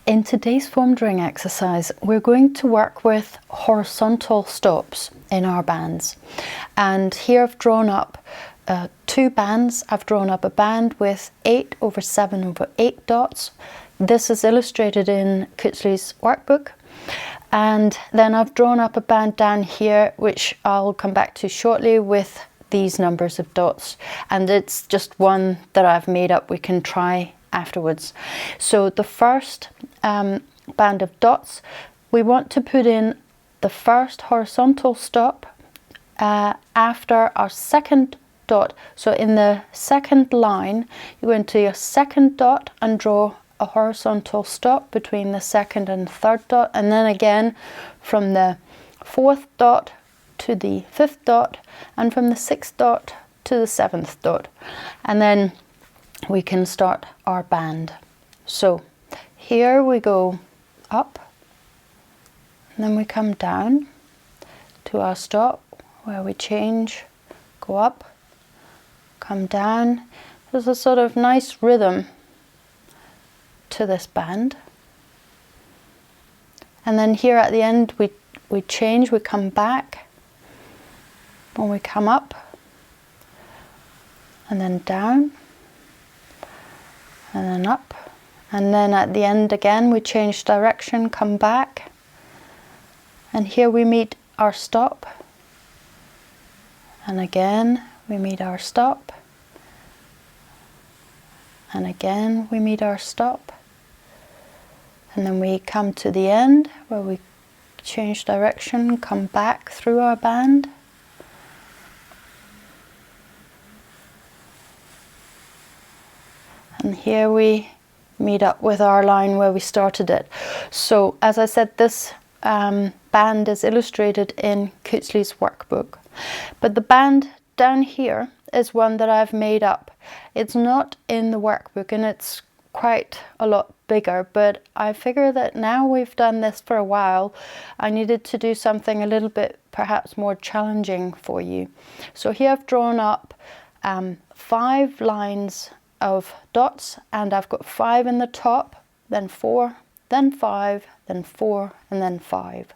In today's form drawing exercise, we're going to work with horizontal stops in our bands. And here I've drawn up two bands. I've drawn up a band with 8/7/8 dots. This is illustrated in Kutzley's workbook. And then I've drawn up a band down here, which I'll come back to shortly, with these numbers of dots. And it's just one that I've made up. We can try afterwards. So the first band of dots, we want to put in the first horizontal stop after our second dot. So in the second line, you go into your second dot and draw a horizontal stop between the second and third dot, and then again from the fourth dot to the fifth dot, and from the sixth dot to the seventh dot, and then we can start our band. So here we go up, and then we come down to our stop where we change, go up, come down. There's a sort of nice rhythm to this band. And then here at the end we change, we come back, and we come up, and then down, and then up, and then at the end again we change direction, come back, and here we meet our stop, and again we meet our stop, and again we meet our stop, and then we come to the end where we change direction, come back through our band, and here we meet up with our line where we started it. So as I said, this band is illustrated in Kutzley's workbook, but the band down here is one that I've made up. It's not in the workbook and it's quite a lot bigger, but I figure that now we've done this for a while, I needed to do something a little bit perhaps more challenging for you. So here I've drawn up 5 lines of dots, and I've got 5 in the top, then 4, then 5, then 4, and then 5.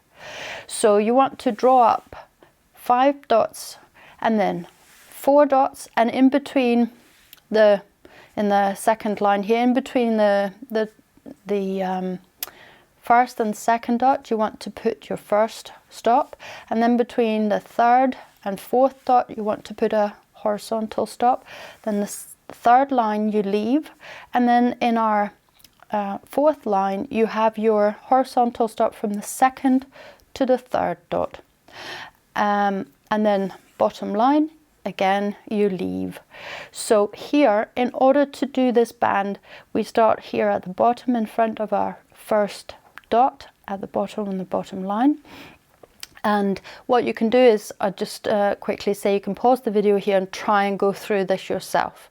So you want to draw up 5 dots and then 4 dots, and in between in the second line here, in between the first and second dot, you want to put your first stop, and then between the third and fourth dot you want to put a horizontal stop. Then the third line you leave, and then in our fourth line you have your horizontal stop from the second to the third dot, and then bottom line again you leave. So here, in order to do this band, we start here at the bottom in front of our first dot at the bottom on the bottom line. And what you can do is, I'll just quickly say, you can pause the video here and try and go through this yourself.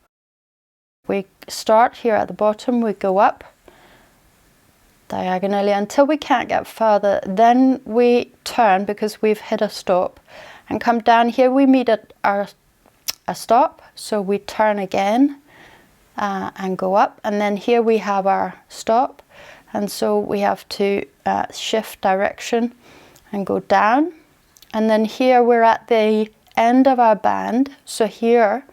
We start here at the bottom, we go up diagonally until we can't get further, then we turn because we've hit a stop, and come down here. We meet at a stop, so we turn again and go up, and then here we have our stop, and so we have to shift direction and go down, and then here we're at the end of our band, so here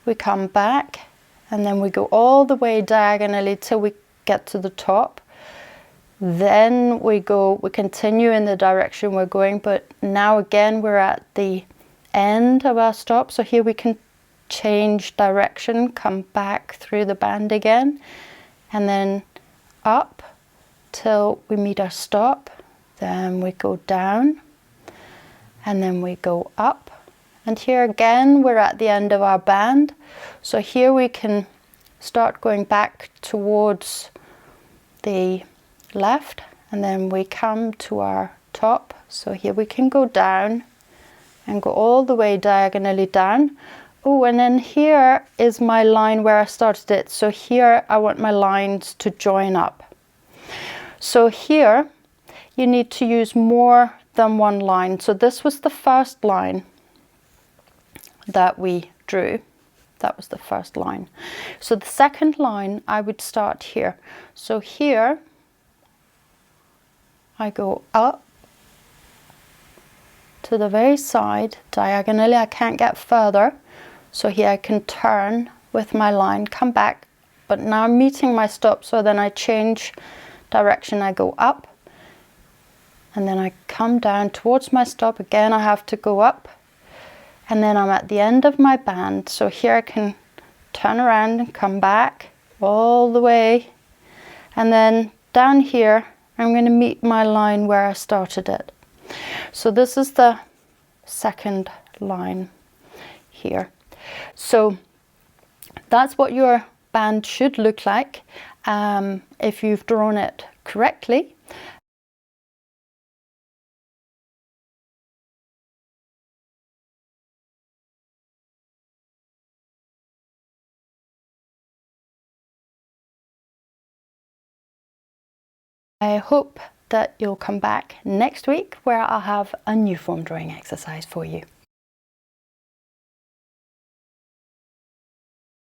we come back, and then we go all the way diagonally till we get to the top. Then we continue in the direction we're going, but now again we're at the end of our stop, so here we can change direction, come back through the band again, and then up till we meet our stop. Then we go down, and then we go up, and here again we're at the end of our band, so here we can start going back towards the left, and then we come to our top, so here we can go down and go all the way diagonally down. Oh, and then here is my line where I started it, so here I want my lines to join up. So here you need to use more than one line. So this was the first line that we drew. That was the first line. So the second line I would start here. So here I go up to the very side diagonally. I can't get further, so here I can turn with my line, come back, but now I'm meeting my stop, so then I change direction. I go up and then I come down towards my stop. Again, I have to go up, and then I'm at the end of my band, so here I can turn around and come back all the way, and then down here I'm going to meet my line where I started it. So this is the second line here. So that's what your band should look like if you've drawn it correctly. I hope that you'll come back next week where I'll have a new form drawing exercise for you.